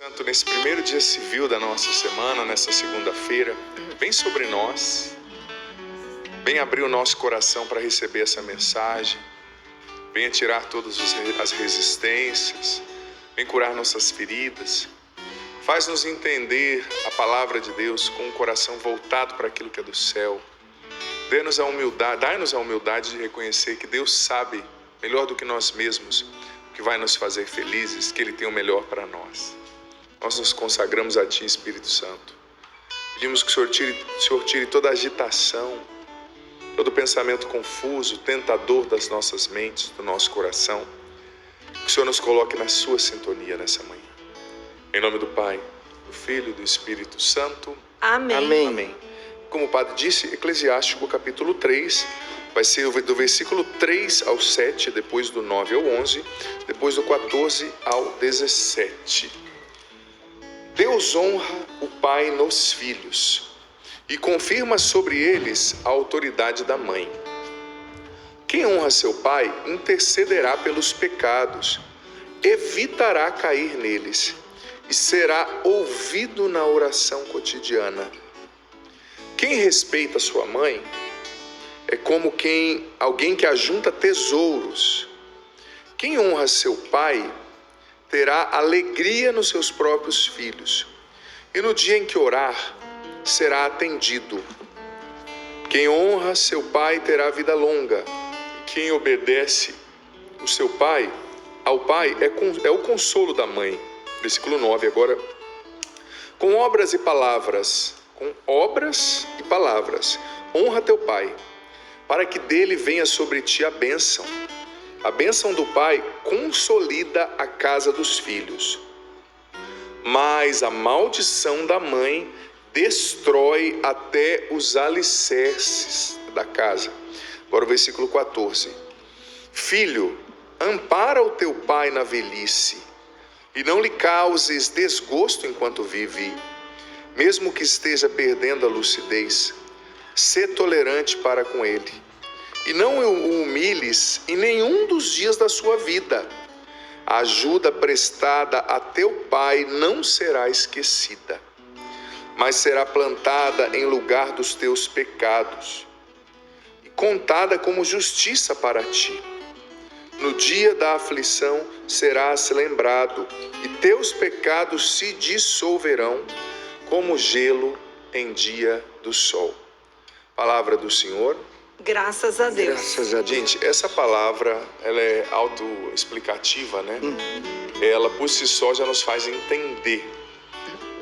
Santo, nesse primeiro dia civil da nossa semana, nessa segunda-feira, vem sobre nós, vem abrir o nosso coração para receber essa mensagem, venha tirar todas as resistências, vem curar nossas feridas, faz-nos entender a palavra de Deus com o coração voltado para aquilo que é do céu. Dai-nos a humildade de reconhecer que Deus sabe melhor do que nós mesmos o que vai nos fazer felizes, que Ele tem o melhor para nós. Nós nos consagramos a Ti, Espírito Santo. Pedimos que o Senhor tire toda a agitação, todo pensamento confuso, tentador das nossas mentes, do nosso coração. Que o Senhor nos coloque na Sua sintonia nessa manhã. Em nome do Pai, do Filho e do Espírito Santo. Amém. Amém. Amém. Como o Padre disse, Eclesiástico capítulo 3, vai ser do versículo 3 ao 7, depois do 9 ao 11, depois do 14 ao 17. Deus honra o pai nos filhos e confirma sobre eles a autoridade da mãe. Quem honra seu pai intercederá pelos pecados, evitará cair neles e será ouvido na oração cotidiana. Quem respeita sua mãe é como alguém que ajunta tesouros. Quem honra seu pai terá alegria nos seus próprios filhos, e no dia em que orar, será atendido. Quem honra seu pai terá vida longa, e quem obedece ao pai é o consolo da mãe. Versículo 9 agora. Com obras e palavras, honra teu pai, para que dele venha sobre ti a bênção. A bênção do pai consolida a casa dos filhos, mas a maldição da mãe destrói até os alicerces da casa. Agora o versículo 14. Filho, ampara o teu pai na velhice, e não lhe causes desgosto enquanto vive, mesmo que esteja perdendo a lucidez. Sê tolerante para com ele, e não o humilhes em nenhum dos dias da sua vida. A ajuda prestada a teu pai não será esquecida, mas será plantada em lugar dos teus pecados e contada como justiça para ti. No dia da aflição serás lembrado, e teus pecados se dissolverão como gelo em dia do sol. Palavra do Senhor. Graças a Deus. Graças a Deus. Gente, essa palavra, ela é autoexplicativa, né? Ela por si só já nos faz entender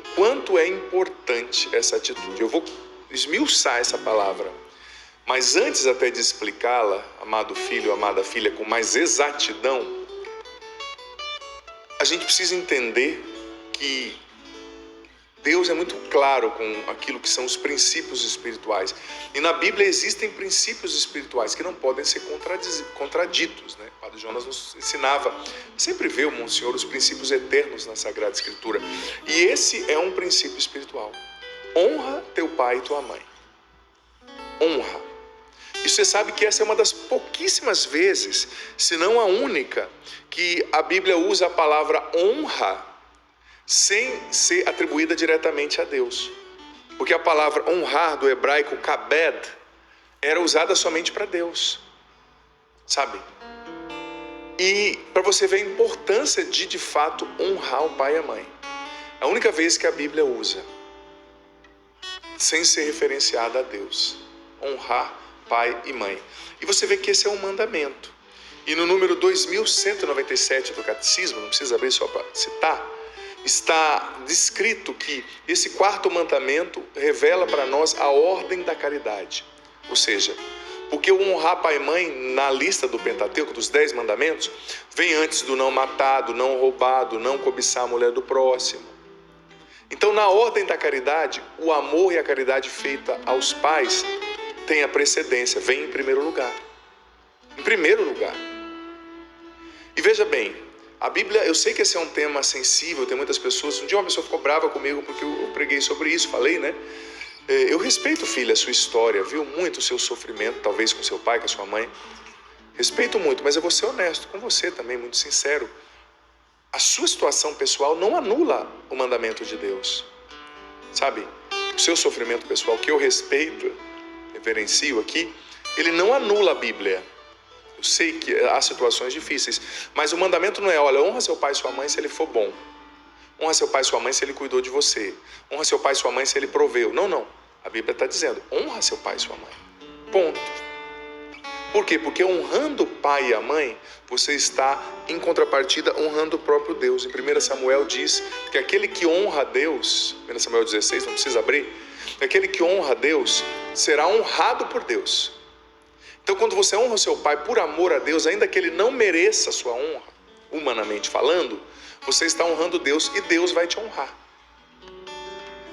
o quanto é importante essa atitude. Eu vou esmiuçar essa palavra, mas antes até de explicá-la, amado filho, amada filha, com mais exatidão, a gente precisa entender que Deus é muito claro com aquilo que são os princípios espirituais. E na Bíblia existem princípios espirituais que não podem ser contraditos, né? O Padre Jonas nos ensinava, sempre vê o Monsenhor os princípios eternos na Sagrada Escritura. E esse é um princípio espiritual. Honra teu pai e tua mãe. Honra. E você sabe que essa é uma das pouquíssimas vezes, se não a única, que a Bíblia usa a palavra honra sem ser atribuída diretamente a Deus. Porque a palavra honrar, do hebraico kabed, era usada somente para Deus. Sabe? E para você ver a importância de fato, honrar o pai e a mãe. A única vez que a Bíblia usa, sem ser referenciada a Deus. Honrar pai e mãe. E você vê que esse é um mandamento. E no número 2197 do Catecismo, não precisa abrir só para citar, está descrito que esse quarto mandamento revela para nós a ordem da caridade. Ou seja, porque o honrar pai e mãe na lista do Pentateuco, dos 10 mandamentos, vem antes do não matar, do não roubar, do não cobiçar a mulher do próximo. Então, na ordem da caridade, o amor e a caridade feita aos pais tem a precedência, vem em primeiro lugar. Em primeiro lugar. E veja bem, a Bíblia, eu sei que esse é um tema sensível, tem muitas pessoas, um dia uma pessoa ficou brava comigo porque eu preguei sobre isso, falei, né? Eu respeito, filha, a sua história, viu muito o seu sofrimento, talvez com seu pai, com a sua mãe. Respeito muito, mas eu vou ser honesto com você também, muito sincero. a sua situação pessoal não anula o mandamento de Deus. Sabe? O seu sofrimento pessoal, que eu respeito, reverencio aqui, ele não anula a Bíblia. Eu sei que há situações difíceis, mas o mandamento não é, olha, honra seu pai e sua mãe se ele for bom. Honra seu pai e sua mãe se ele cuidou de você. Honra seu pai e sua mãe se ele proveu. Não, não. A Bíblia está dizendo, honra seu pai e sua mãe. Ponto. Por quê? Porque honrando o pai e a mãe, você está, em contrapartida, honrando o próprio Deus. Em 1 Samuel diz que aquele que honra a Deus, 1 Samuel 16, não precisa abrir, aquele que honra a Deus será honrado por Deus. Então, quando você honra o seu pai por amor a Deus, ainda que ele não mereça a sua honra, humanamente falando, você está honrando Deus e Deus vai te honrar.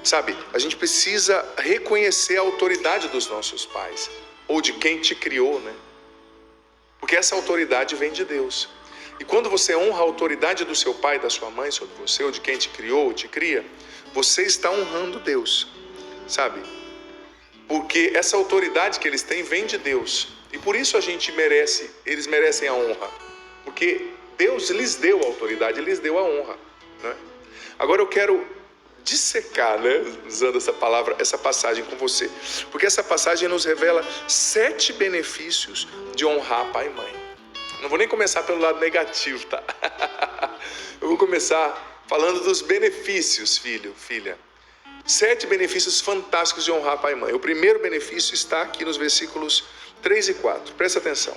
Sabe, a gente precisa reconhecer a autoridade dos nossos pais, ou de quem te criou, né? Porque essa autoridade vem de Deus. E quando você honra a autoridade do seu pai e da sua mãe sobre você, ou de quem te criou ou te cria, você está honrando Deus, sabe? Porque essa autoridade que eles têm vem de Deus. E por isso eles merecem a honra. Porque Deus lhes deu a autoridade, lhes deu a honra, né? Agora eu quero dissecar, né, usando essa palavra, essa passagem com você. Porque essa passagem nos revela 7 benefícios de honrar pai e mãe. Não vou nem começar pelo lado negativo, tá? Eu vou começar falando dos benefícios, filho, filha. 7 benefícios fantásticos de honrar pai e mãe. O primeiro benefício está aqui nos versículos 3 e 4. Presta atenção.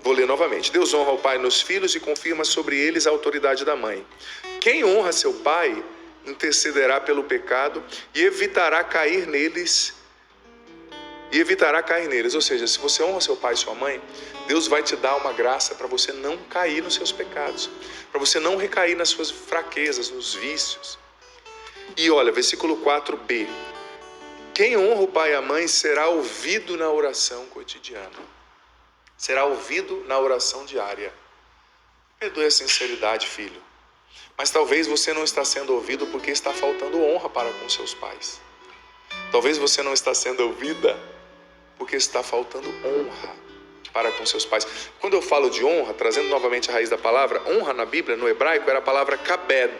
Vou ler novamente. Deus honra o pai nos filhos e confirma sobre eles a autoridade da mãe. Quem honra seu pai intercederá pelo pecado e evitará cair neles. Ou seja, se você honra seu pai e sua mãe, Deus vai te dar uma graça para você não cair nos seus pecados, para você não recair nas suas fraquezas, nos vícios. E olha, versículo 4b. Quem honra o pai e a mãe será ouvido na oração cotidiana. Será ouvido na oração diária. Perdoe a sinceridade, filho. Mas talvez você não está sendo ouvido porque está faltando honra para com seus pais. Talvez você não está sendo ouvida porque está faltando honra para com seus pais. Quando eu falo de honra, trazendo novamente a raiz da palavra, honra na Bíblia, no hebraico, era a palavra kabed,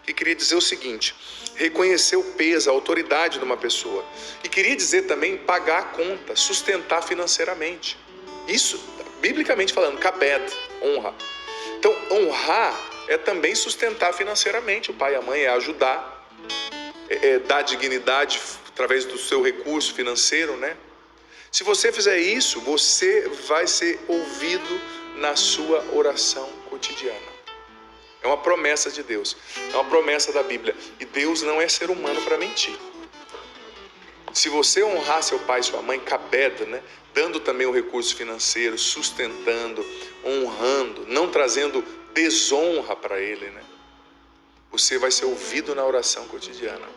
que queria dizer o seguinte: reconhecer o peso, a autoridade de uma pessoa. E queria dizer também pagar a conta, sustentar financeiramente. Isso, biblicamente falando, kabed, honra. Então, honrar é também sustentar financeiramente o pai e a mãe, é ajudar, dar dignidade através do seu recurso financeiro, né? Se você fizer isso, você vai ser ouvido na sua oração cotidiana. É uma promessa de Deus, é uma promessa da Bíblia. E Deus não é ser humano para mentir. Se você honrar seu pai e sua mãe, cabeda, né? Dando também o recurso financeiro, sustentando, honrando, não trazendo desonra para ele, né? Você vai ser ouvido na oração cotidiana.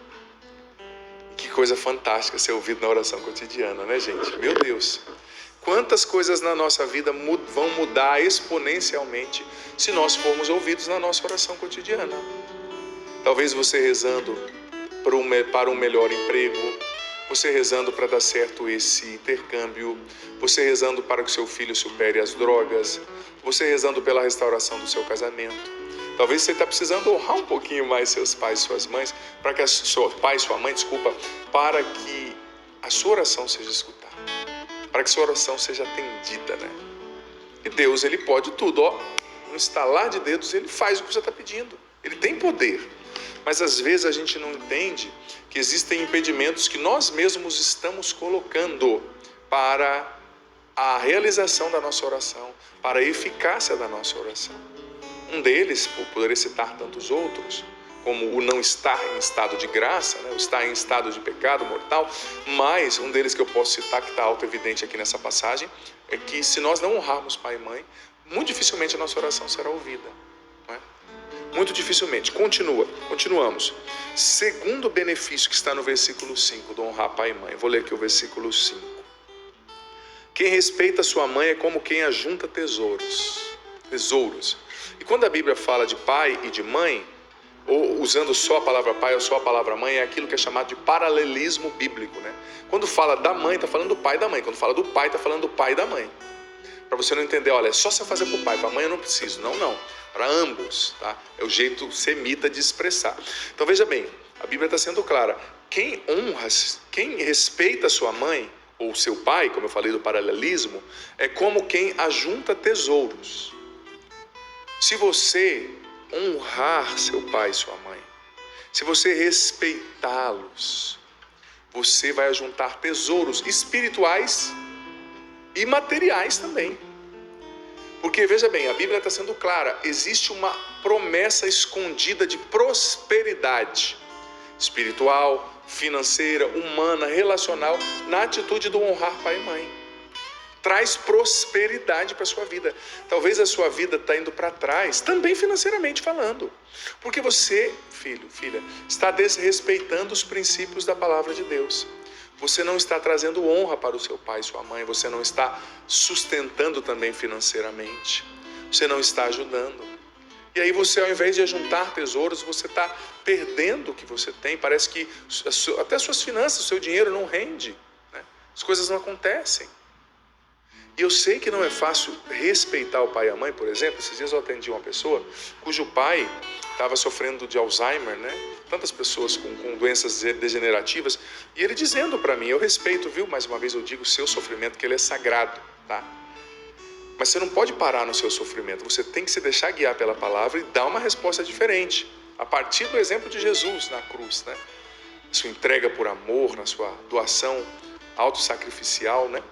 Que coisa fantástica ser ouvido na oração cotidiana, né, gente? Meu Deus! Quantas coisas na nossa vida vão mudar exponencialmente se nós formos ouvidos na nossa oração cotidiana. Talvez você rezando para um melhor emprego, você rezando para dar certo esse intercâmbio, você rezando para que seu filho supere as drogas, você rezando pela restauração do seu casamento. Talvez você está precisando honrar um pouquinho mais seus pais e suas mães, para que seu pai e sua mãe, para que a sua oração seja escutada, para que sua oração seja atendida, né? E Deus, Ele pode tudo, ó, no estalar de dedos, Ele faz o que você está pedindo. Ele tem poder. Mas às vezes a gente não entende que existem impedimentos que nós mesmos estamos colocando para a realização da nossa oração, para a eficácia da nossa oração. Um deles, poderia citar tantos outros, como o não estar em estado de graça, né? O estar em estado de pecado mortal, mas um deles que eu posso citar, que está auto-evidente aqui nessa passagem, é que se nós não honrarmos pai e mãe, muito dificilmente a nossa oração será ouvida. Não é? Muito dificilmente. Continuamos. Segundo benefício que está no versículo 5, do honrar pai e mãe. Vou ler aqui o versículo 5. Quem respeita sua mãe é como quem ajunta tesouros. E quando a Bíblia fala de pai e de mãe, ou usando só a palavra pai ou só a palavra mãe, é aquilo que é chamado de paralelismo bíblico, né? Quando fala da mãe, está falando do pai e da mãe. Quando fala do pai, está falando do pai e da mãe. Para você não entender, olha, é só você fazer para o pai, para a mãe eu não preciso. Não, não. Para ambos, tá? É o jeito semita de expressar. Então veja bem, a Bíblia está sendo clara. Quem honra, quem respeita sua mãe ou seu pai, como eu falei do paralelismo, é como quem ajunta tesouros. Se você honrar seu pai e sua mãe, se você respeitá-los, você vai ajuntar tesouros espirituais e materiais também. Porque, veja bem, a Bíblia está sendo clara, existe uma promessa escondida de prosperidade espiritual, financeira, humana, relacional, na atitude do honrar pai e mãe. Traz prosperidade para a sua vida. Talvez a sua vida está indo para trás, também financeiramente falando. Porque você, filho, filha, está desrespeitando os princípios da palavra de Deus. Você não está trazendo honra para o seu pai e sua mãe. Você não está sustentando também financeiramente. Você não está ajudando. E aí você, ao invés de juntar tesouros, você está perdendo o que você tem. Parece que até suas finanças, o seu dinheiro não rende, né? As coisas não acontecem. E eu sei que não é fácil respeitar o pai e a mãe, por exemplo. Esses dias eu atendi uma pessoa cujo pai estava sofrendo de Alzheimer, né? Tantas pessoas com doenças degenerativas. E ele dizendo para mim, eu respeito, viu? Mais uma vez eu digo o seu sofrimento, que ele é sagrado, tá? Mas você não pode parar no seu sofrimento. Você tem que se deixar guiar pela palavra e dar uma resposta diferente. A partir do exemplo de Jesus na cruz, né? Sua entrega por amor, na sua doação autossacrificial, né?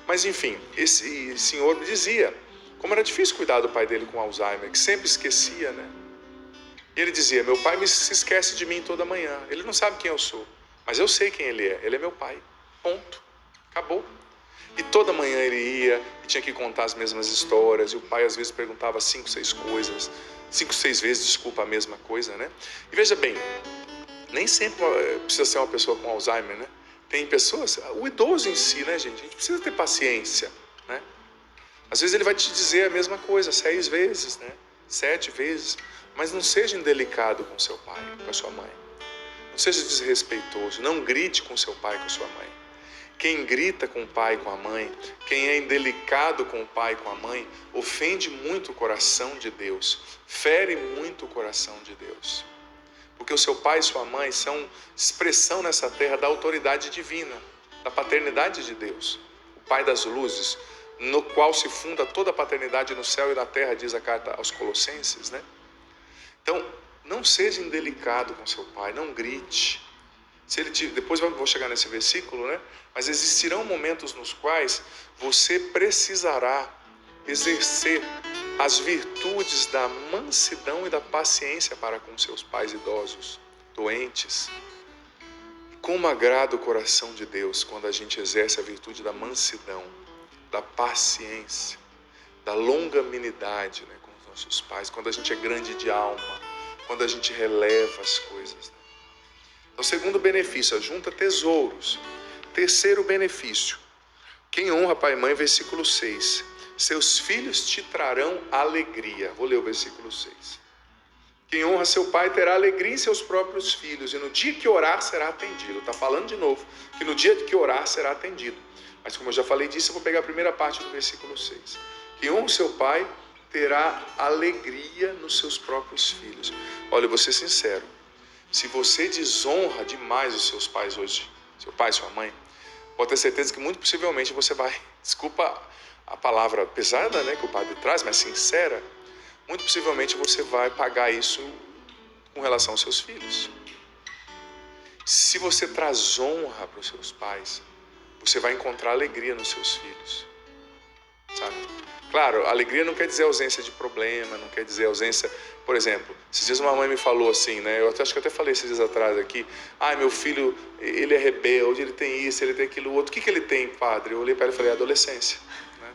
Mas enfim, esse senhor me dizia como era difícil cuidar do pai dele com Alzheimer, que sempre esquecia, né? E ele dizia, meu pai se esquece de mim toda manhã, ele não sabe quem eu sou, mas eu sei quem ele é meu pai, ponto, acabou. E toda manhã ele ia e tinha que contar as mesmas histórias, e o pai às vezes perguntava 5, 6 vezes, a mesma coisa, né? E veja bem, nem sempre precisa ser uma pessoa com Alzheimer, né? Tem pessoas, o idoso em si, né, gente? A gente precisa ter paciência, né? Às vezes ele vai te dizer a mesma coisa 6 vezes, né? 7 vezes. Mas não seja indelicado com seu pai, com a sua mãe. Não seja desrespeitoso. Não grite com seu pai, com a sua mãe. Quem grita com o pai e com a mãe, quem é indelicado com o pai e com a mãe, ofende muito o coração de Deus. Fere muito o coração de Deus. Porque o seu pai e sua mãe são expressão nessa terra da autoridade divina, da paternidade de Deus. O Pai das luzes, no qual se funda toda a paternidade no céu e na terra, diz a carta aos Colossenses, né? Então, não seja indelicado com seu pai, não grite. Depois eu vou chegar nesse versículo, né? Mas existirão momentos nos quais você precisará exercer as virtudes da mansidão e da paciência para com seus pais idosos, doentes. Como agrada o coração de Deus quando a gente exerce a virtude da mansidão, da paciência, da longanimidade, né, com os nossos pais, quando a gente é grande de alma, quando a gente releva as coisas. Né? Então, segundo benefício, junta tesouros. Terceiro benefício, quem honra pai e mãe, versículo 6. Seus filhos te trarão alegria. Vou ler o versículo 6. Quem honra seu pai terá alegria em seus próprios filhos, e no dia que orar será atendido. Está falando de novo, que no dia que orar será atendido. Mas como eu já falei disso, eu vou pegar a primeira parte do versículo 6. Quem honra seu pai terá alegria nos seus próprios filhos. Olha, eu vou ser sincero. Se você desonra demais os seus pais hoje, seu pai e sua mãe, pode ter certeza que muito possivelmente você vai, desculpa a palavra pesada, né, que o padre traz, mas sincera, muito possivelmente você vai pagar isso com relação aos seus filhos. Se você traz honra para os seus pais, você vai encontrar alegria nos seus filhos, sabe? Claro, alegria não quer dizer ausência de problema, não quer dizer ausência... Por exemplo, esses dias uma mãe me falou assim, né? Eu acho que eu até falei esses dias atrás aqui. Meu filho, ele é rebelde, ele tem isso, ele tem aquilo outro. O que ele tem, padre? Eu olhei para ele e falei, adolescência. Né?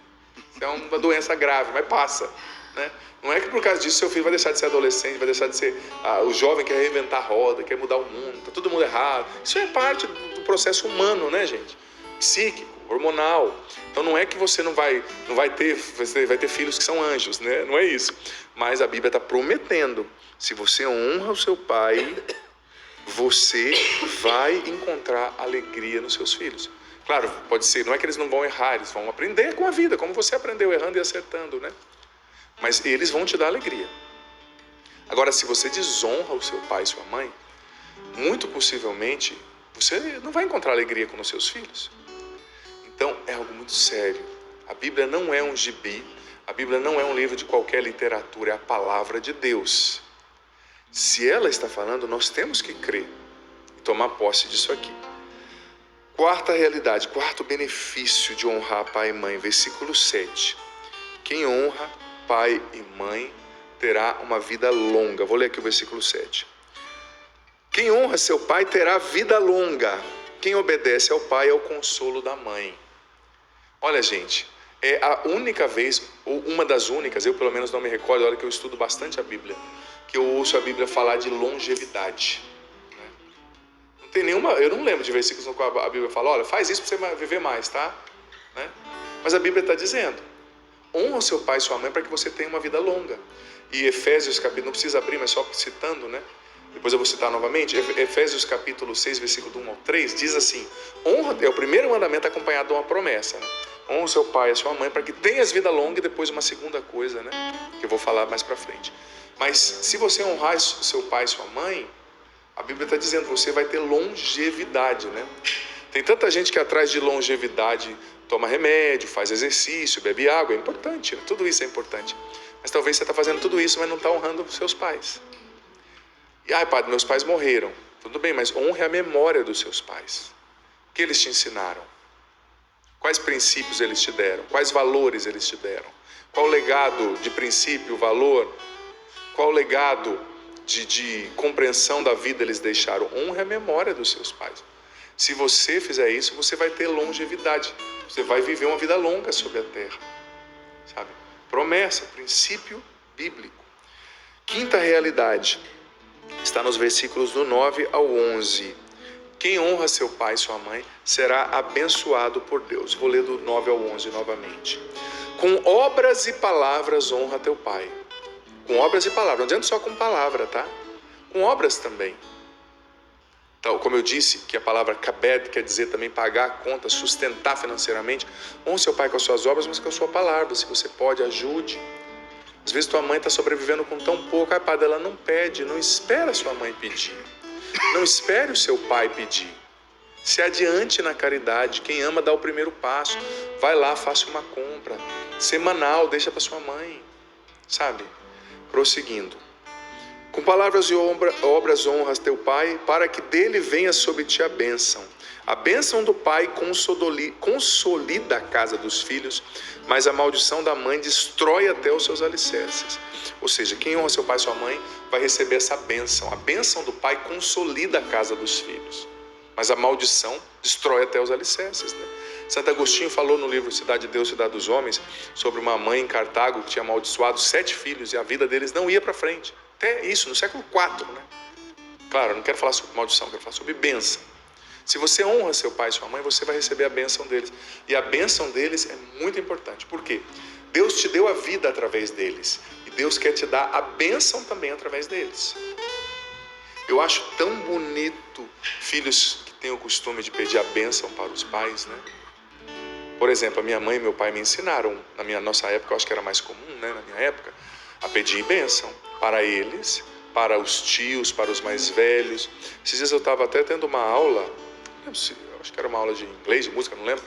É uma doença grave, mas passa. Né? Não é que por causa disso seu filho vai deixar de ser adolescente, vai deixar de ser o jovem que quer reinventar a roda, quer mudar o mundo, está todo mundo errado. Isso é parte do processo humano, né, gente? Psíquico, hormonal. Então não é que você vai ter filhos que são anjos, né? Não é isso. Mas a Bíblia está prometendo, se você honra o seu pai, você vai encontrar alegria nos seus filhos. Claro, pode ser, não é que eles não vão errar, eles vão aprender com a vida, como você aprendeu errando e acertando, né? Mas eles vão te dar alegria. Agora, se você desonra o seu pai e sua mãe, muito possivelmente você não vai encontrar alegria com os seus filhos. Então, é algo muito sério. A Bíblia não é um gibi, a Bíblia não é um livro de qualquer literatura, é a palavra de Deus. Se ela está falando, nós temos que crer e tomar posse disso aqui. Quarta realidade, quarto benefício de honrar pai e mãe, versículo 7. Quem honra pai e mãe terá uma vida longa. Vou ler aqui o versículo 7. Quem honra seu pai terá vida longa. Quem obedece ao pai é o consolo da mãe. Olha, gente, é a única vez, ou uma das únicas, eu pelo menos não me recordo, olha que eu estudo bastante a Bíblia, que eu ouço a Bíblia falar de longevidade. Não tem nenhuma, eu não lembro de versículos no qual a Bíblia fala, olha, faz isso para você viver mais, tá? Né? Mas a Bíblia está dizendo, honra seu pai e sua mãe para que você tenha uma vida longa. E Efésios capítulo, não precisa abrir, mas só citando, né? Depois eu vou citar novamente, Efésios capítulo 6, versículo 1 ao 3, diz assim, honra, é o primeiro mandamento acompanhado de uma promessa, né? Honra seu pai e a sua mãe para que tenhas vida longa, e depois uma segunda coisa, né? Que eu vou falar mais para frente. Mas se você honrar seu pai e sua mãe, a Bíblia está dizendo que você vai ter longevidade, né? Tem tanta gente que atrás de longevidade toma remédio, faz exercício, bebe água, é importante, né? Tudo isso é importante. Mas talvez você está fazendo tudo isso, mas não está honrando seus pais. E, padre, meus pais morreram. Tudo bem, mas honre a memória dos seus pais. O que eles te ensinaram? Quais princípios eles te deram? Quais valores eles te deram? Qual legado de princípio, valor? Qual legado de compreensão da vida eles deixaram? Honre a memória dos seus pais. Se você fizer isso, você vai ter longevidade. Você vai viver uma vida longa sobre a terra. Sabe? Promessa, princípio bíblico. Quinta realidade está nos versículos do 9 ao 11. Quem honra seu pai e sua mãe será abençoado por Deus. Vou ler do 9 ao 11 novamente. Com obras e palavras honra teu pai. Com obras e palavras, não adianta só com palavra, tá? Com obras também. Então, como eu disse, que a palavra kabed quer dizer também pagar a conta, sustentar financeiramente. Honra seu pai com as suas obras, mas com a sua palavra. Se você pode, ajude. Às vezes tua mãe está sobrevivendo com tão pouco. Padre, ela não pede, não espera a sua mãe pedir. Não espere o seu pai pedir. Se adiante na caridade. Quem ama dá o primeiro passo. Vai lá, faça uma compra semanal, deixa para sua mãe. Sabe? Prosseguindo. Com palavras e obras honras teu pai, para que dele venha sobre ti a bênção. A bênção do pai consolida a casa dos filhos, mas a maldição da mãe destrói até os seus alicerces. Ou seja, quem honra seu pai e sua mãe vai receber essa bênção. A bênção do pai consolida a casa dos filhos, mas a maldição destrói até os alicerces, né? Santo Agostinho falou no livro Cidade de Deus, Cidade dos Homens, sobre uma mãe em Cartago que tinha amaldiçoado 7 filhos e a vida deles não ia para frente. Até isso, no século IV, né? Claro, eu não quero falar sobre maldição, eu quero falar sobre bênção. Se você honra seu pai e sua mãe, você vai receber a bênção deles. E a bênção deles é muito importante. Por quê? Deus te deu a vida através deles. E Deus quer te dar a bênção também através deles. Eu acho tão bonito filhos que têm o costume de pedir a bênção para os pais, né? Por exemplo, a minha mãe e meu pai me ensinaram, na nossa época, eu acho que era mais comum, né? Na minha época, a pedir bênção para eles, para os tios, para os mais velhos. Esses dias eu estava até tendo uma aula, acho que era uma aula de inglês, de música, não lembro,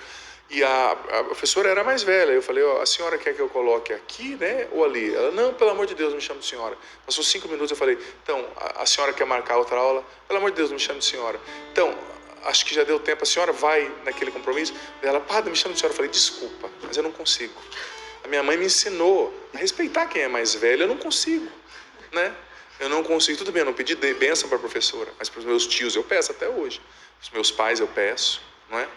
e a professora era mais velha. Eu falei, a senhora quer que eu coloque aqui, né, ou ali? Ela, não, pelo amor de Deus, não me chame de senhora. Passou 5 minutos, eu falei, então, a senhora quer marcar outra aula? Pelo amor de Deus, não me chame de senhora. Então, acho que já deu tempo, a senhora vai naquele compromisso? Ela, padre, me chama de senhora. Eu falei, desculpa, mas eu não consigo. A minha mãe me ensinou a respeitar quem é mais velho, eu não consigo, né? Eu não consigo, tudo bem, eu não pedi bênção para a professora, mas para os meus tios eu peço até hoje. Os meus pais eu peço, não é?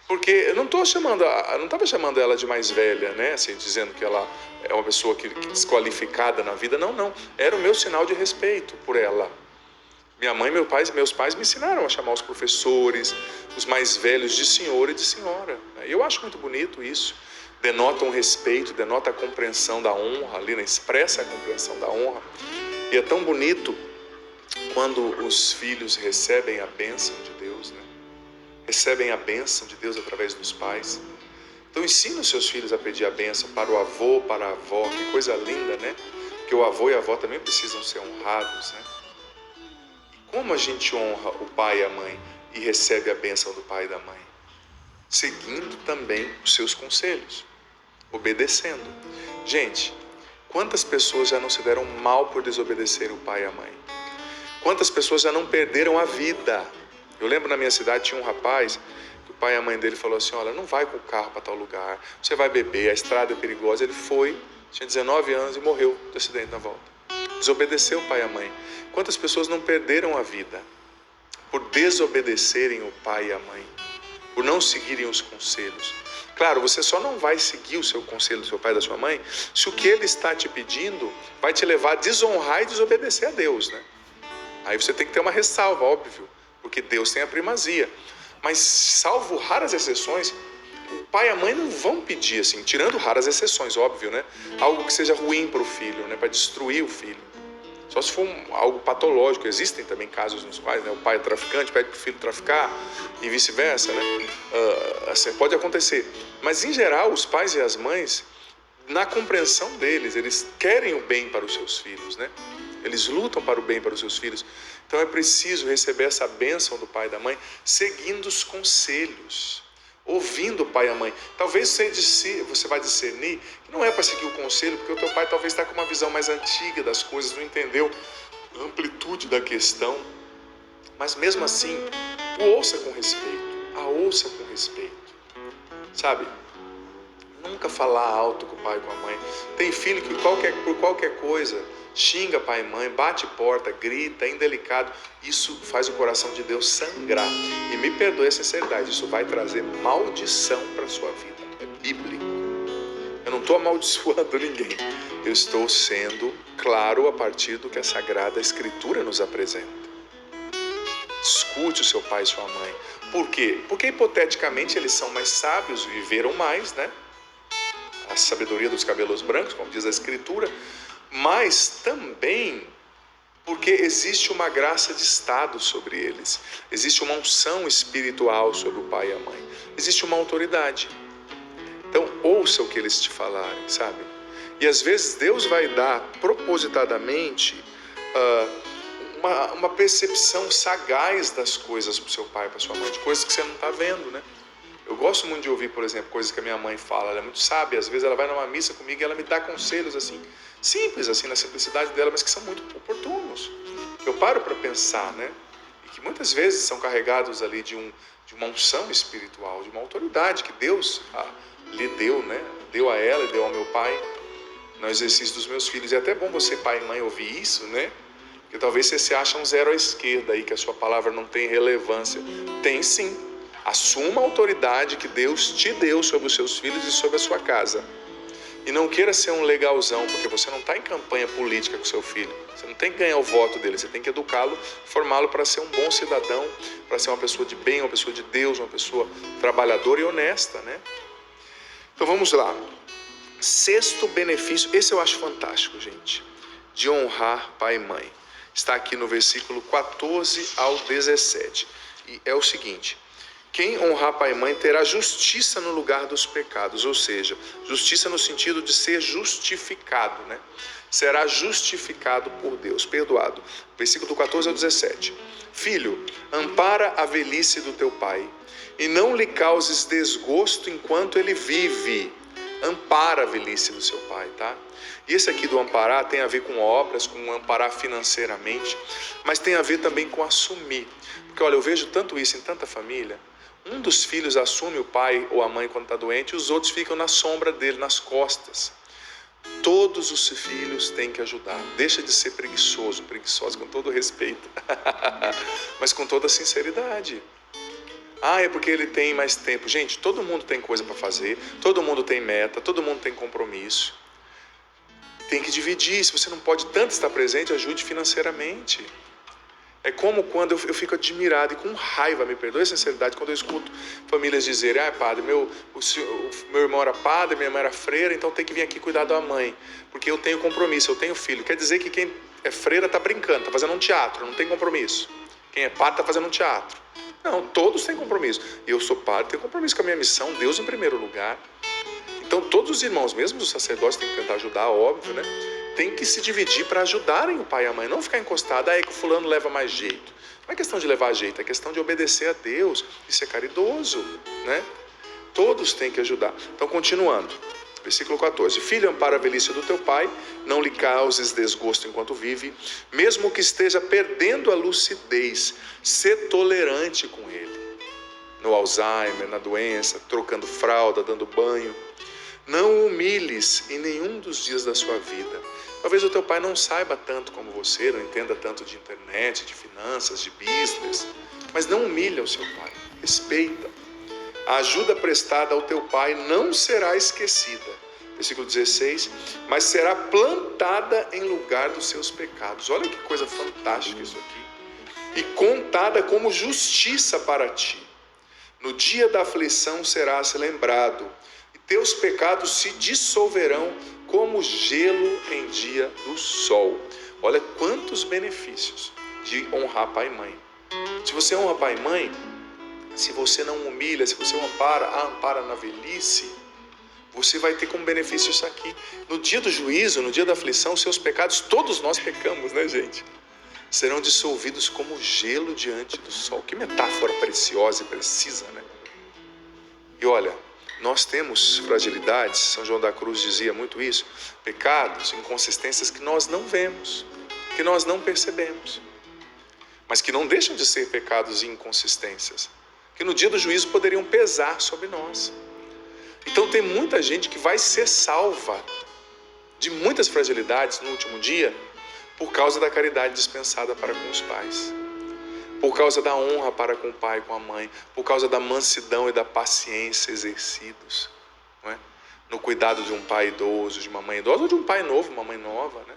Porque eu não estava chamando ela de mais velha, né? Assim, dizendo que ela é uma pessoa que desqualificada na vida. Não. Era o meu sinal de respeito por ela. Minha mãe e meus pais me ensinaram a chamar os professores, os mais velhos de senhor e de senhora. Eu acho muito bonito isso. Denota um respeito, denota a compreensão da honra, ali, né? Expressa a compreensão da honra. E é tão bonito quando os filhos recebem a bênção de Deus, né? recebem a bênção de Deus através dos pais. Então ensina os seus filhos a pedir a bênção para o avô, para a avó. Que coisa linda, né? Porque o avô e a avó também precisam ser honrados, né? E como a gente honra o pai e a mãe e recebe a bênção do pai e da mãe? Seguindo também os seus conselhos, obedecendo. Gente, quantas pessoas já não se deram mal por desobedecer o pai e a mãe? Quantas pessoas já não perderam a vida? Eu lembro na minha cidade tinha um rapaz que o pai e a mãe dele falou assim: olha, não vai com o carro para tal lugar, você vai beber, a estrada é perigosa. Ele foi, tinha 19 anos e morreu de acidente na volta. Desobedeceu o pai e a mãe. Quantas pessoas não perderam a vida por desobedecerem o pai e a mãe, por não seguirem os conselhos? Claro, você só não vai seguir o seu conselho do seu pai e da sua mãe se o que ele está te pedindo vai te levar a desonrar e desobedecer a Deus, né? Aí você tem que ter uma ressalva, óbvio, porque Deus tem a primazia. Mas, salvo raras exceções, o pai e a mãe não vão pedir assim, tirando raras exceções, óbvio, né? Algo que seja ruim para o filho, né? Para destruir o filho. Só se for algo patológico. Existem também casos nos quais, né, o pai é traficante, pede para o filho traficar e vice-versa, né? Assim, pode acontecer. Mas, em geral, os pais e as mães, na compreensão deles, eles querem o bem para os seus filhos, né? Eles lutam para o bem para os seus filhos. Então é preciso receber essa bênção do pai e da mãe, seguindo os conselhos, ouvindo o pai e a mãe. Talvez você vai discernir que não é para seguir o conselho, porque o teu pai talvez está com uma visão mais antiga das coisas, não entendeu a amplitude da questão. Mas mesmo assim, o ouça com respeito, a ouça com respeito, sabe? Nunca falar alto com o pai e com a mãe. Tem filho que por qualquer coisa xinga pai e mãe, bate porta, grita, é indelicado. Isso faz o coração de Deus sangrar. E me perdoe a sinceridade, isso vai trazer maldição para a sua vida. É bíblico. Eu não estou amaldiçoando ninguém. Eu estou sendo claro a partir do que a Sagrada Escritura nos apresenta. Escute o seu pai e sua mãe. Por quê? Porque hipoteticamente eles são mais sábios, viveram mais, né? A sabedoria dos cabelos brancos, como diz a Escritura. Mas também porque existe uma graça de estado sobre eles. Existe uma unção espiritual sobre o pai e a mãe. Existe uma autoridade. Então, ouça o que eles te falarem, sabe? E às vezes Deus vai dar propositadamente uma percepção sagaz das coisas para o seu pai e para sua mãe, de coisas que você não está vendo, né? Eu gosto muito de ouvir, por exemplo, coisas que a minha mãe fala. Ela é muito sábia. Às vezes ela vai numa missa comigo e ela me dá conselhos assim, simples, assim, na simplicidade dela, mas que são muito oportunos. Que eu paro para pensar, né? E que muitas vezes são carregados ali de uma unção espiritual, de uma autoridade que Deus lhe deu, né? Deu a ela e deu ao meu pai no exercício dos meus filhos. E é até bom você, pai e mãe, ouvir isso, né? Porque talvez você se ache um zero à esquerda aí, que a sua palavra não tem relevância. Tem sim. Assuma a autoridade que Deus te deu sobre os seus filhos e sobre a sua casa. E não queira ser um legalzão, porque você não está em campanha política com seu filho. Você não tem que ganhar o voto dele, você tem que educá-lo, formá-lo para ser um bom cidadão, para ser uma pessoa de bem, uma pessoa de Deus, uma pessoa trabalhadora e honesta, né? Então vamos lá. Sexto benefício, esse eu acho fantástico, gente, de honrar pai e mãe. Está aqui no versículo 14 ao 17. E é o seguinte: quem honrar pai e mãe terá justiça no lugar dos pecados, ou seja, justiça no sentido de ser justificado, né? Será justificado por Deus, perdoado. Versículo 14 ao 17. Filho, ampara a velhice do teu pai e não lhe causes desgosto enquanto ele vive. Ampara a velhice do seu pai, tá? E esse aqui do amparar tem a ver com obras, com amparar financeiramente, mas tem a ver também com assumir. Porque olha, eu vejo tanto isso em tanta família. Um dos filhos assume o pai ou a mãe quando está doente e os outros ficam na sombra dele, nas costas. Todos os filhos têm que ajudar. Deixa de ser preguiçoso, preguiçosa, com todo respeito, mas com toda sinceridade. É porque ele tem mais tempo. Gente, todo mundo tem coisa para fazer, todo mundo tem meta, todo mundo tem compromisso. Tem que dividir. Se você não pode tanto estar presente, ajude financeiramente. É como quando eu fico admirado e com raiva, me perdoe a sinceridade, quando eu escuto famílias dizerem: padre, meu irmão era padre, minha mãe era freira, então tem que vir aqui cuidar da mãe, porque eu tenho compromisso, eu tenho filho. Quer dizer que quem é freira está brincando, está fazendo um teatro, não tem compromisso. Quem é padre está fazendo um teatro. Não, todos têm compromisso. Eu sou padre, tenho compromisso com a minha missão, Deus em primeiro lugar. Então todos os irmãos, mesmo os sacerdotes, têm que tentar ajudar, óbvio, né? Tem que se dividir para ajudarem o pai e a mãe, não ficar encostado, é que o fulano leva mais jeito. Não é questão de levar jeito, é questão de obedecer a Deus e ser caridoso, né? Todos têm que ajudar. Então, continuando, versículo 14. Filho, ampara a velhice do teu pai, não lhe causes desgosto enquanto vive, mesmo que esteja perdendo a lucidez, sê tolerante com ele. No Alzheimer, na doença, trocando fralda, dando banho. Não o humilhes em nenhum dos dias da sua vida. Talvez o teu pai não saiba tanto como você, não entenda tanto de internet, de finanças, de business, mas não humilha o seu pai, respeita. A ajuda prestada ao teu pai não será esquecida. Versículo 16, mas será plantada em lugar dos seus pecados. Olha que coisa fantástica isso aqui. E contada como justiça para ti. No dia da aflição serás lembrado, e teus pecados se dissolverão como gelo em dia do sol. Olha quantos benefícios de honrar pai e mãe. Se você honra pai e mãe, se você não humilha, se você ampara na velhice, você vai ter como benefício isso aqui. No dia do juízo, no dia da aflição, seus pecados, todos nós pecamos, né, gente? Serão dissolvidos como gelo diante do sol. Que metáfora preciosa e precisa, né? E olha, nós temos fragilidades, São João da Cruz dizia muito isso, pecados, inconsistências que nós não vemos, que nós não percebemos, mas que não deixam de ser pecados e inconsistências, que no dia do juízo poderiam pesar sobre nós. Então tem muita gente que vai ser salva de muitas fragilidades no último dia por causa da caridade dispensada para com os pais, por causa da honra para com o pai e com a mãe, por causa da mansidão e da paciência exercidos, não é? No cuidado de um pai idoso, de uma mãe idosa, ou de um pai novo, uma mãe nova, né?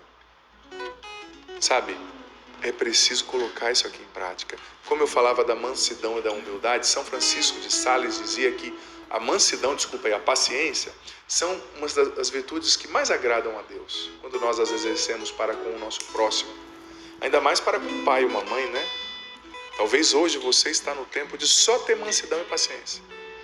Sabe, é preciso colocar isso aqui em prática. Como eu falava da mansidão e da humildade, São Francisco de Sales dizia que a mansidão, a paciência, são uma das virtudes que mais agradam a Deus, quando nós as exercemos para com o nosso próximo, ainda mais para com um pai e uma mãe, né? Talvez hoje você está no tempo de só ter mansidão e paciência,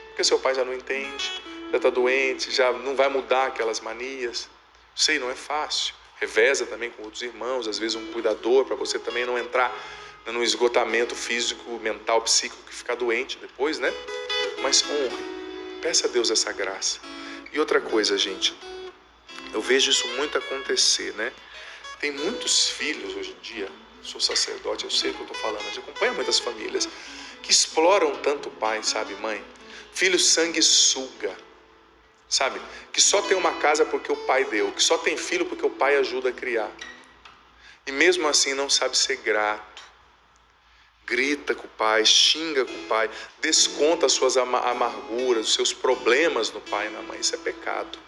porque seu pai já não entende, já está doente, já não vai mudar aquelas manias. Sei, não é fácil. Reveza também com outros irmãos, às vezes um cuidador, para você também não entrar num esgotamento físico, mental, psíquico, que ficar doente depois, né? Mas honre, peça a Deus essa graça. E outra coisa, gente, eu vejo isso muito acontecer, né? Tem muitos filhos hoje em dia, sou sacerdote, eu sei o que eu estou falando, a gente acompanha muitas famílias que exploram tanto o pai, sabe, mãe? Filho sanguessuga, sabe? Que só tem uma casa porque o pai deu, que só tem filho porque o pai ajuda a criar. E mesmo assim não sabe ser grato. Grita com o pai, xinga com o pai, desconta as suas amarguras, os seus problemas no pai e na mãe. Isso é pecado,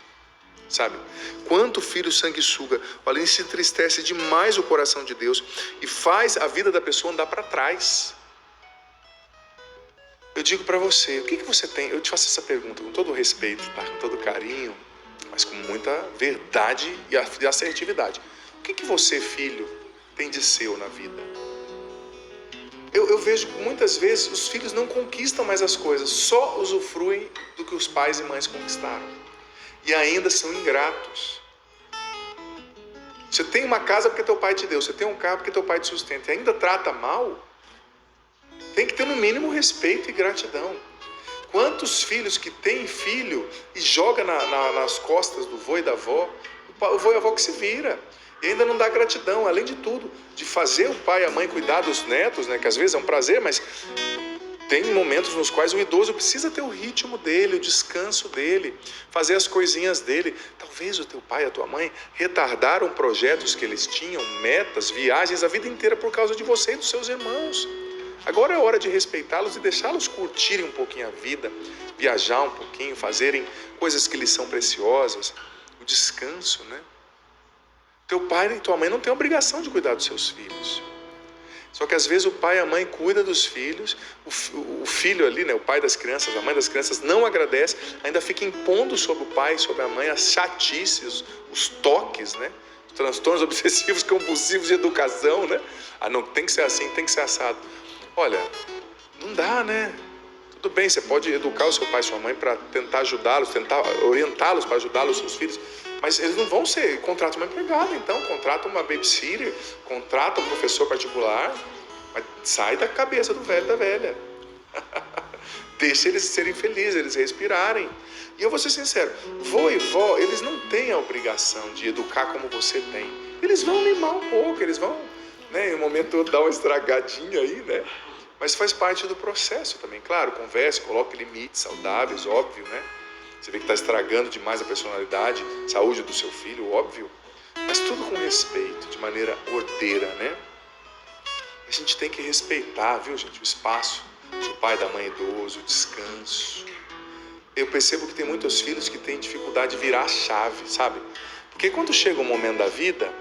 sabe? Quanto filho sanguessuga, olha, ele se entristece demais o coração de Deus e faz a vida da pessoa andar para trás. Eu digo para você, o que você tem? Eu te faço essa pergunta com todo respeito, tá? Com todo carinho, mas com muita verdade e assertividade. O que você, filho, tem de seu na vida? Eu vejo que muitas vezes os filhos não conquistam mais as coisas, só usufruem do que os pais e mães conquistaram. E ainda são ingratos. Você tem uma casa porque teu pai te deu, você tem um carro porque teu pai te sustenta, e ainda trata mal? Tem que ter no mínimo respeito e gratidão. Quantos filhos que têm filho e joga nas costas do vô e da avó, o vô e a avó que se vira. E ainda não dá gratidão, além de tudo, de fazer o pai e a mãe cuidar dos netos, né, que às vezes é um prazer, mas tem momentos nos quais o idoso precisa ter o ritmo dele, o descanso dele, fazer as coisinhas dele. Talvez o teu pai e a tua mãe retardaram projetos que eles tinham, metas, viagens a vida inteira por causa de você e dos seus irmãos. Agora é hora de respeitá-los e deixá-los curtirem um pouquinho a vida, viajar um pouquinho, fazerem coisas que lhes são preciosas, o descanso, né? Teu pai e tua mãe não têm obrigação de cuidar dos seus filhos. Só que às vezes o pai e a mãe cuidam dos filhos, o filho ali, né, o pai das crianças, a mãe das crianças não agradece, ainda fica impondo sobre o pai e sobre a mãe as chatices, os toques, né? Os transtornos obsessivos compulsivos de educação, né? Ah, não, tem que ser assim, tem que ser assado. Olha, Não dá, né? Tudo bem, você pode educar o seu pai e sua mãe para tentar ajudá-los, tentar orientá-los para ajudá-los, seus filhos, mas eles não vão ser, contrata uma empregada, então, contrata uma babysitter, contrata um professor particular, mas sai da cabeça do velho e da velha. Deixa eles serem felizes, eles respirarem. E eu vou ser sincero, vô e vó, eles não têm a obrigação de educar como você tem. Eles vão mimar um pouco, eles vão, né, em um momento dar uma estragadinha aí, né? Mas faz parte do processo também. Claro, converse, coloque limites saudáveis, óbvio, né? Você vê que está estragando demais a personalidade, saúde do seu filho, óbvio. Mas tudo com respeito, de maneira ordeira, né? A gente tem que respeitar, viu, gente, o espaço do pai e da mãe idoso, o descanso. Eu percebo que tem muitos filhos que têm dificuldade de virar a chave, sabe? Porque quando chega um momento da vida,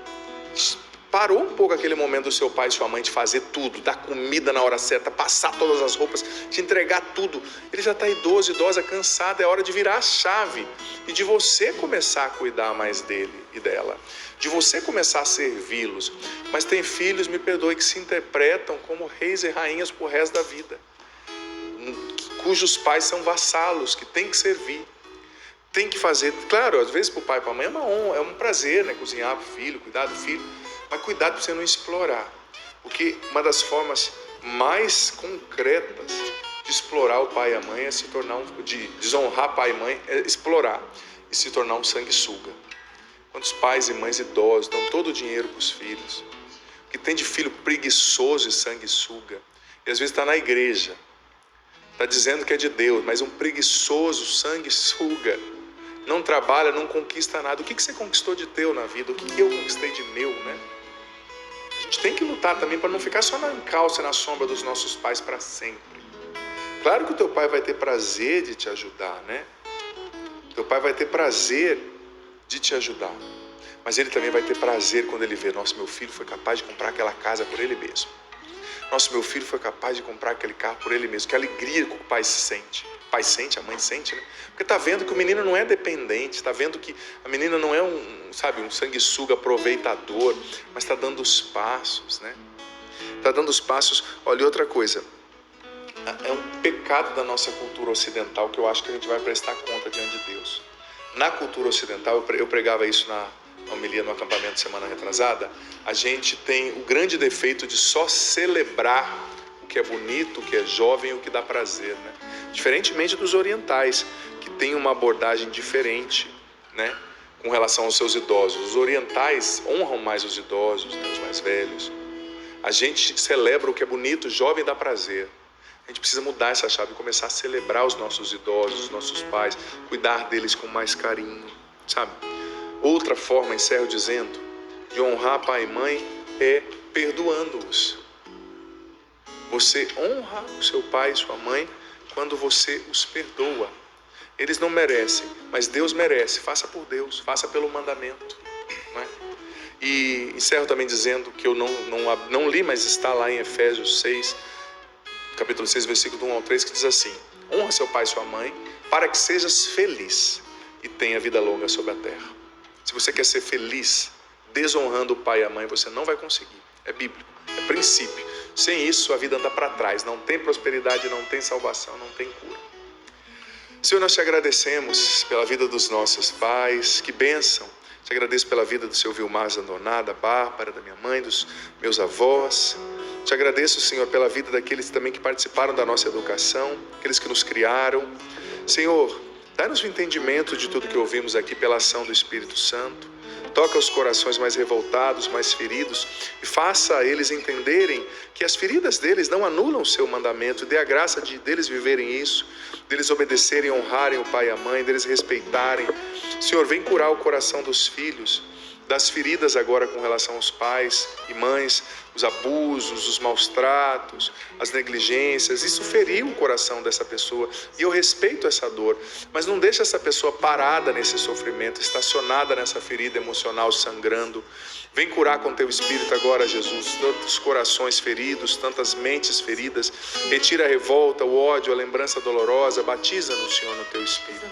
parou um pouco aquele momento do seu pai e sua mãe de fazer tudo, dar comida na hora certa, passar todas as roupas, te entregar tudo. Ele já está idoso, idosa, cansado, é hora de virar a chave e de você começar a cuidar mais dele e dela, de você começar a servi-los. Mas tem filhos, me perdoe, que se interpretam como reis e rainhas pro resto da vida, cujos pais são vassalos, que tem que servir, tem que fazer. Claro, às vezes para o pai e para a mãe é uma honra, é um prazer, né? Cozinhar para o filho, cuidar do filho, mas cuidado para você não explorar, porque uma das formas mais concretas de explorar o pai e a mãe é se tornar de desonrar pai e mãe, é explorar e se tornar um sanguessuga. Quantos pais e mães idosos dão todo o dinheiro para os filhos, que tem de filho preguiçoso e sanguessuga, e às vezes está na igreja, está dizendo que é de Deus, mas um preguiçoso, sanguessuga, não trabalha, não conquista nada. O que você conquistou de teu na vida? O que eu conquistei de meu, né? A gente tem que lutar também para não ficar só na encalça, na sombra dos nossos pais para sempre. Claro que o teu pai vai ter prazer de te ajudar, né? Teu pai vai ter prazer de te ajudar, mas ele também vai ter prazer quando ele vê, nossa, meu filho foi capaz de comprar aquela casa por ele mesmo. Nossa, meu filho foi capaz de comprar aquele carro por ele mesmo. Que alegria que o pai se sente. O pai sente, a mãe sente, né? Porque está vendo que o menino não é dependente, está vendo que a menina não é um sanguessuga aproveitador, mas está dando os passos, né? Está dando os passos. Olha, outra coisa, é um pecado da nossa cultura ocidental que eu acho que a gente vai prestar conta diante de Deus. Na cultura ocidental, eu pregava isso na homilia no acampamento semana retrasada, a gente tem o grande defeito de só celebrar o que é bonito, o que é jovem, o que dá prazer, né? Diferentemente dos orientais, que têm uma abordagem diferente, né, com relação aos seus idosos. Os orientais honram mais os idosos, né, os mais velhos. A gente celebra o que é bonito, jovem, dá prazer. A gente precisa mudar essa chave e começar a celebrar os nossos idosos, os nossos pais, cuidar deles com mais carinho, sabe? Outra forma, encerro dizendo, de honrar pai e mãe é perdoando-os. Você honra o seu pai e sua mãe quando você os perdoa. Eles não merecem, mas Deus merece. Faça por Deus, faça pelo mandamento, não é? E encerro também dizendo que eu não li, mas está lá em Efésios 6, capítulo 6, versículo 1 ao 3, que diz assim: honra seu pai e sua mãe para que sejas feliz e tenha vida longa sobre a terra. Se você quer ser feliz desonrando o pai e a mãe, você não vai conseguir. É bíblico, é princípio. Sem isso, a vida anda para trás. Não tem prosperidade, não tem salvação, não tem cura. Senhor, nós te agradecemos pela vida dos nossos pais. Que bênção. Te agradeço pela vida do seu Vilmar Zandoná, da Bárbara, da minha mãe, dos meus avós. Te agradeço, Senhor, pela vida daqueles também que participaram da nossa educação, aqueles que nos criaram. Senhor, dá-nos o entendimento de tudo que ouvimos aqui pela ação do Espírito Santo. Toca os corações mais revoltados, mais feridos, e faça eles entenderem que as feridas deles não anulam o seu mandamento. Dê a graça deles viverem isso, deles obedecerem, honrarem o pai e a mãe, deles respeitarem. Senhor, vem curar o coração dos filhos, das feridas agora com relação aos pais e mães, os abusos, os maus tratos, as negligências. Isso feriu o coração dessa pessoa e eu respeito essa dor, mas não deixa essa pessoa parada nesse sofrimento, estacionada nessa ferida emocional, sangrando. Vem curar com teu Espírito agora, Jesus, tantos corações feridos, tantas mentes feridas. Retira a revolta, o ódio, a lembrança dolorosa. Batiza-nos, Senhor, no teu Espírito.